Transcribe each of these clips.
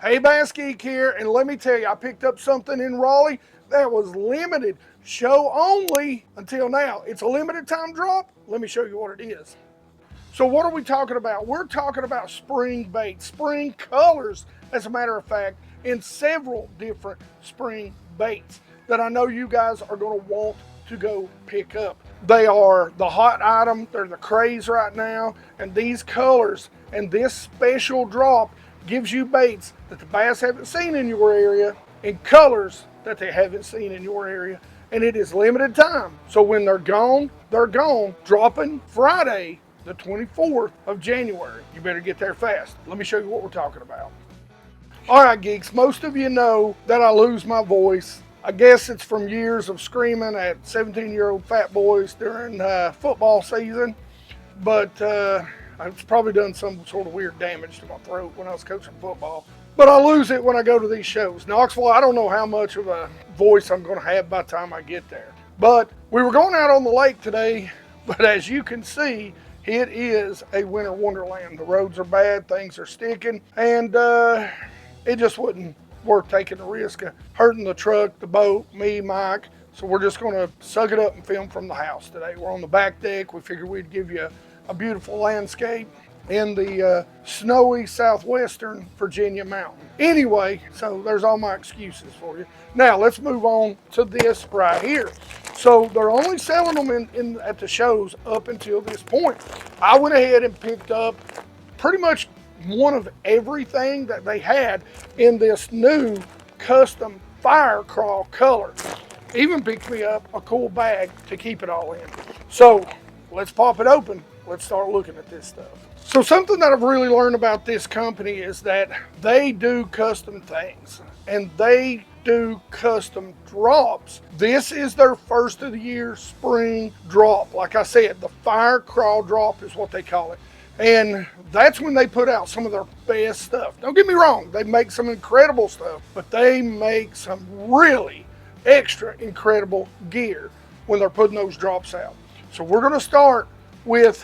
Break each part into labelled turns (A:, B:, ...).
A: Hey, BassGeek here, and let me tell you, I picked up something in Raleigh that was limited, show only until now. It's a limited time drop. Let me show you what it is. So what are we talking about? We're talking about spring baits, spring colors, as a matter of fact, in several different spring baits that I know you guys are going to want to go pick up. They are the hot item, they're the craze right now, and these colors and this special drop gives you baits that the bass haven't seen in your area in colors that they haven't seen in your area, and it is limited time. So when they're gone, dropping Friday the 24th of January. You better get there fast. Let me show you what we're talking about. All right, geeks, most of you know that I lose my voice. I guess it's from years of screaming at 17-year-old fat boys during football season, but it's probably done some sort of weird damage to my throat when I was coaching football. But I lose it when I go to these shows. Knoxville, I don't know how much of a voice I'm going to have by the time I get there. But we were going out on the lake today, but as you can see, it is a winter wonderland. The roads are bad, things are sticking, and it just wasn't worth taking the risk of hurting the truck, the boat, me, Mike. So we're just going to suck it up and film from the house today. We're on the back deck. We figured we'd give you a beautiful landscape in the snowy southwestern Virginia mountain. Anyway, so there's all my excuses for you. Now let's move on to this right here. So they're only selling them at the shows up until this point. I went ahead and picked up pretty much one of everything that they had in this new custom Fire Craw color. Even picked me up a cool bag to keep it all in. So let's pop it open. Let's start looking at this stuff. So something that I've really learned about this company is that they do custom things and they do custom drops. This is their first of the year spring drop. Like I said, the Fire Craw drop is what they call it. And that's when they put out some of their best stuff. Don't get me wrong, they make some incredible stuff, but they make some really extra incredible gear when they're putting those drops out. So we're gonna start with,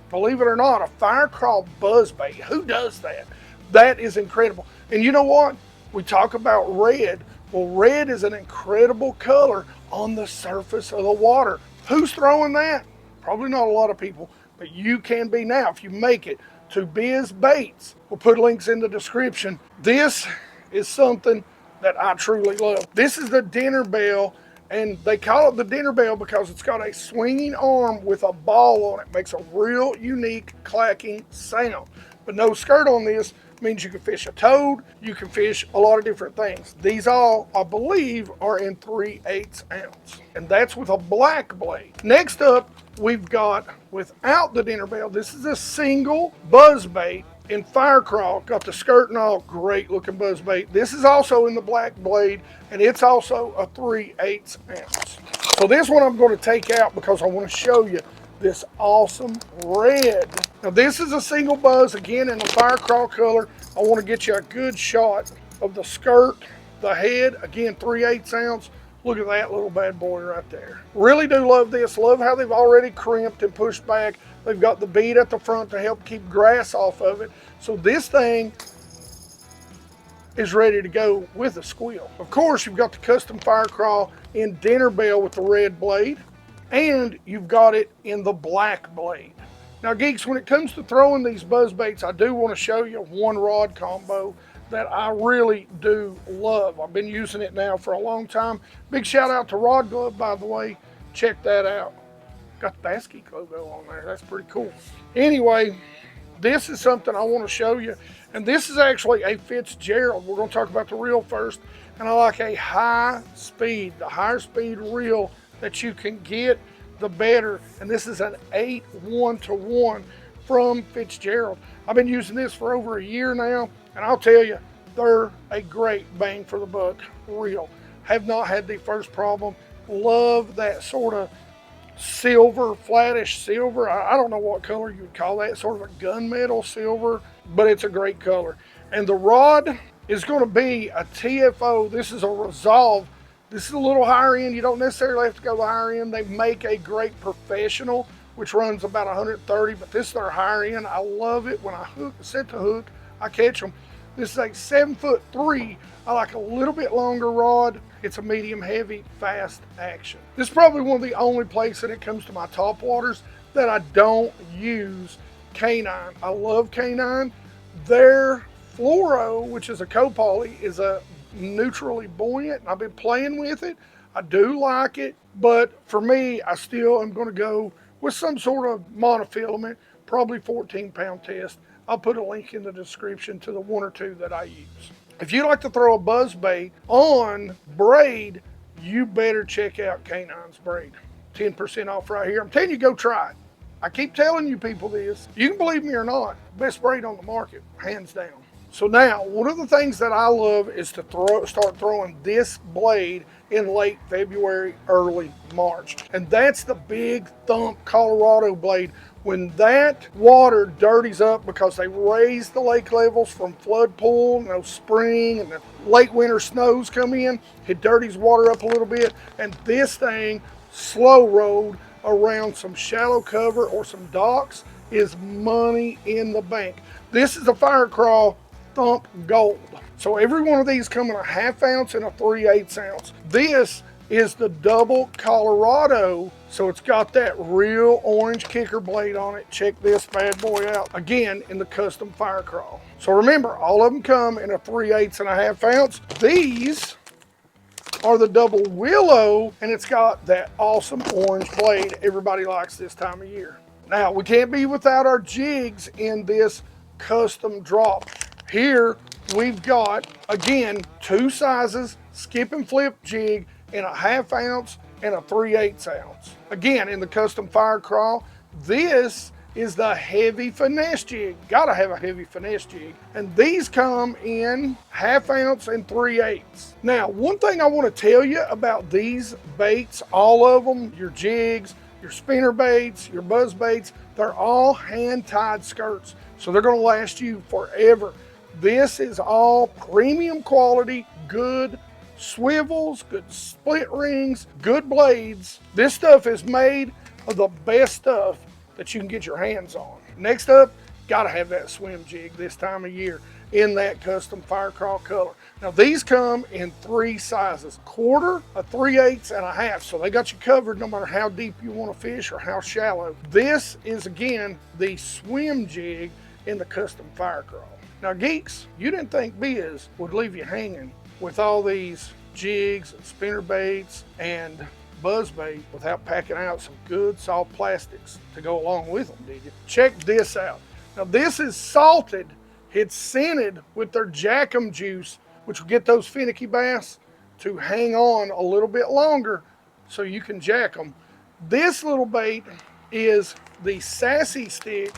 A: believe it or not, a Fire Craw buzzbait. Who does that? That is incredible. And you know what? We talk about red. Well, red is an incredible color on the surface of the water. Who's throwing that? Probably not a lot of people, but you can be now if you make it to BassBeek. We'll put links in the description. This is something that I truly love. This is the dinner bell, and they call it the dinner bell because it's got a swinging arm with a ball on it. Makes a real unique clacking sound. But no skirt on this means you can fish a toad, you can fish a lot of different things. These all, I believe, are in 3/8 ounce. And that's with a black blade. Next up, we've got, without the dinner bell, this is a single buzzbait in Fire Craw. Got the skirt and all, great looking buzzbait. This is also in the black blade, and it's also a 3/8 ounce. So this one I'm going to take out because I want to show you this awesome red. Now this is a single buzz, again in the Fire Craw color. I want to get you a good shot of the skirt, the head, again 3/8 ounce. Look at that little bad boy right there. Really do love this. Love how they've already crimped and pushed back. They've got the bead at the front to help keep grass off of it. So this thing is ready to go with a squeal. Of course, you've got the custom Fire Craw in dinner bell with the red blade, and you've got it in the black blade. Now geeks, when it comes to throwing these buzzbaits, I do want to show you one rod combo that I really do love. I've been using it now for a long time. Big shout out to Rod Glove, by the way. Check that out. Got the BassGeek logo on there. That's pretty cool. Anyway, this is something I want to show you. And this is actually a Fitzgerald. We're going to talk about the reel first. And I like a high speed. The higher speed reel that you can get, the better. And this is an 8-1-1 from Fitzgerald. I've been using this for over a year now, and I'll tell you, they're a great bang for the buck reel. Have not had the first problem. Love that sort of silver, flattish silver. I don't know what color you would call that, sort of a gunmetal silver, but it's a great color. And the rod is going to be a TFO. This is a Resolve. This is a little higher end. You don't necessarily have to go the higher end. They make a great Professional, which runs about 130, but this is their higher end. I love it. When I set the hook, I catch them. This is a 7'3". I like a little bit longer rod. It's a medium heavy, fast action. This is probably one of the only places when it comes to my top waters that I don't use Canine. I love Canine. Their fluoro, which is a copoly, is a neutrally buoyant, and I've been playing with it. I do like it, but for me, I still am going to go with some sort of monofilament, probably 14-pound test. I'll put a link in the description to the one or two that I use. If you like to throw a buzz bait on braid, you better check out Canine's braid. 10% off right here. I'm telling you, go try it. I keep telling you people this. You can believe me or not, best braid on the market, hands down. So now, one of the things that I love is to start throwing this blade in late February, early March. And that's the Big Thump Colorado blade. When that water dirties up because they raise the lake levels from flood pool, spring and the late winter snows come in, it dirties water up a little bit, and this thing slow rolled around some shallow cover or some docks is money in the bank. This is a Fire Craw Thump Gold. So every one of these come in a 1/2 ounce and a 3/8 ounce. This is the double Colorado, so it's got that real orange kicker blade on it. Check this bad boy out. Again, in the custom Fire Craw. So remember, all of them come in a 3/8 and a 1/2 ounce. These are the double Willow, and it's got that awesome orange blade everybody likes this time of year. Now, we can't be without our jigs in this custom drop. Here we've got, again, two sizes, skip and flip jig in a 1/2 ounce and a 3/8 ounce. Again, in the custom Fire Craw, this is the heavy finesse jig. Gotta have a heavy finesse jig. And these come in 1/2 ounce and 3/8. Now, one thing I want to tell you about these baits, all of them, your jigs, your spinner baits, your buzz baits, they're all hand-tied skirts. So they're gonna last you forever. This is all premium quality, good swivels, good split rings, good blades. This stuff is made of the best stuff that you can get your hands on. Next up, gotta have that swim jig this time of year in that custom Fire Craw color. Now these come in 3 sizes, 1/4, a 3/8, and a 1/2. So they got you covered no matter how deep you want to fish or how shallow. This is, again, the swim jig in the custom Fire Craw. Now geeks, you didn't think Biz would leave you hanging with all these jigs and spinner baits and buzz bait without packing out some good soft plastics to go along with them, did you? Check this out. Now this is salted. It's scented with their Jackum juice, which will get those finicky bass to hang on a little bit longer so you can jack them. This little bait is the Sassy Stick,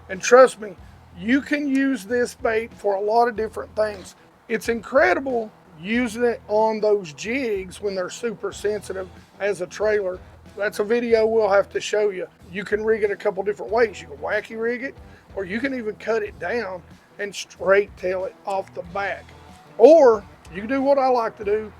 A: and trust me, you can use this bait for a lot of different things. It's incredible using it on those jigs when they're super sensitive as a trailer. That's a video we'll have to show you. You can rig it a couple different ways. You can wacky rig it, or you can even cut it down and straight tail it off the back. Or you can do what I like to do,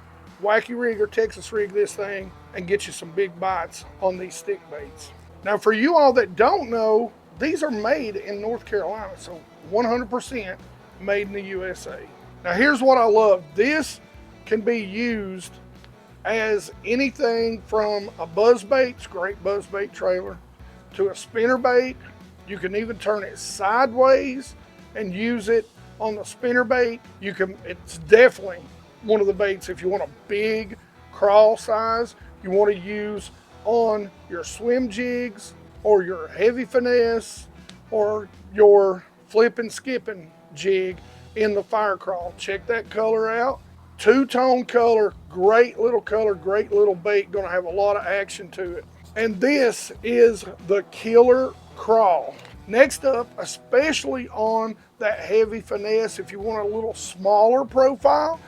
A: wacky rig or Texas rig this thing and get you some big bites on these stick baits. Now for you all that don't know, these are made in North Carolina, so 100% made in the USA. Now here's what I love. This can be used as anything from a buzz bait, it's a great buzz bait trailer, to a spinner bait. You can even turn it sideways and use it on the spinner bait. It's definitely one of the baits if you want a big crawl size, you want to use on your swim jigs or your heavy finesse or your flip and skipping jig in the Fire Craw. Check that color out. Two-tone color, great little bait, gonna have a lot of action to it. And this is the Killer Craw. Next up, especially on that heavy finesse, if you want a little smaller profile,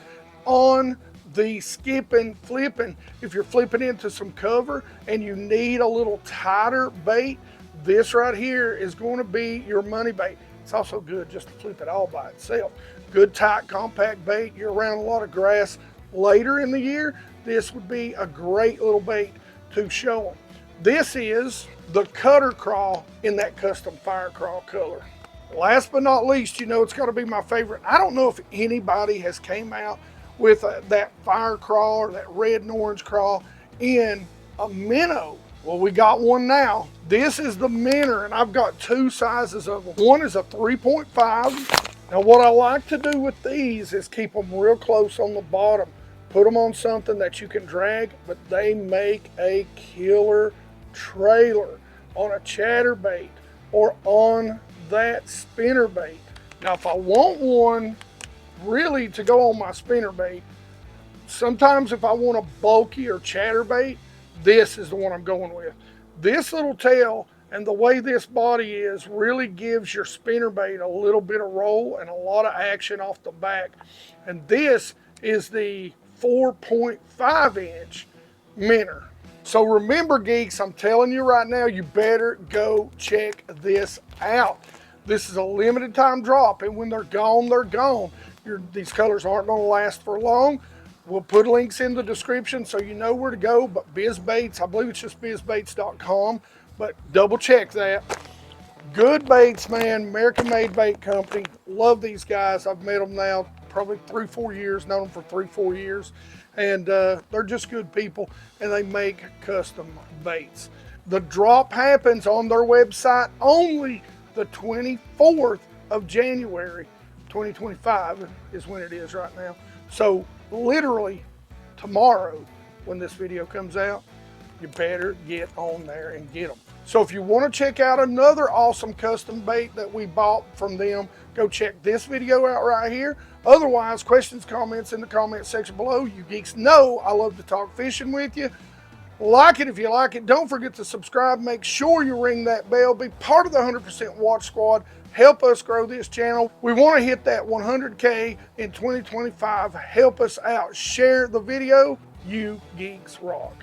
A: on the skipping, flipping, if you're flipping into some cover and you need a little tighter bait, this right here is going to be your money bait. It's also good just to flip it all by itself. Good tight compact bait. You're around a lot of grass later in the year, this would be a great little bait to show them. This is the Cutter Craw in that custom Fire Craw color. Last but not least, you know it's got to be my favorite. I don't know if anybody has came out with that Fire Craw or that red and orange craw in a minnow. Well, we got one now. This is the minnow, and I've got two sizes of them. One is a 3.5. Now what I like to do with these is keep them real close on the bottom. Put them on something that you can drag, but they make a killer trailer on a chatterbait or on that spinnerbait. Now if I want one really to go on my spinnerbait, sometimes if I want a bulky or chatterbait, this is the one I'm going with. This little tail and the way this body is really gives your spinnerbait a little bit of roll and a lot of action off the back. And this is the 4.5 inch minnow. So remember, geeks, I'm telling you right now, you better go check this out. This is a limited time drop, and when they're gone, they're gone. These colors aren't going to last for long. We'll put links in the description so you know where to go, but BassGeek, I believe it's just buzzbaits.com, but double check that. Good baits, man, American-made bait company. Love these guys. I've met them now probably 3-4 years, known them for 3-4 years, and they're just good people, and they make custom baits. The drop happens on their website only the 24th of January, 2025 is when it is right now. So literally tomorrow when this video comes out, you better get on there and get them. So if you want to check out another awesome custom bait that we bought from them, go check this video out right here. Otherwise, questions, comments in the comment section below. You geeks know I love to talk fishing with you. Like it if you like it. Don't forget to subscribe. Make sure you ring that bell. Be part of the 100% Watch Squad. Help us grow this channel. We want to hit that 100K in 2025. Help us out. Share the video. You geeks rock.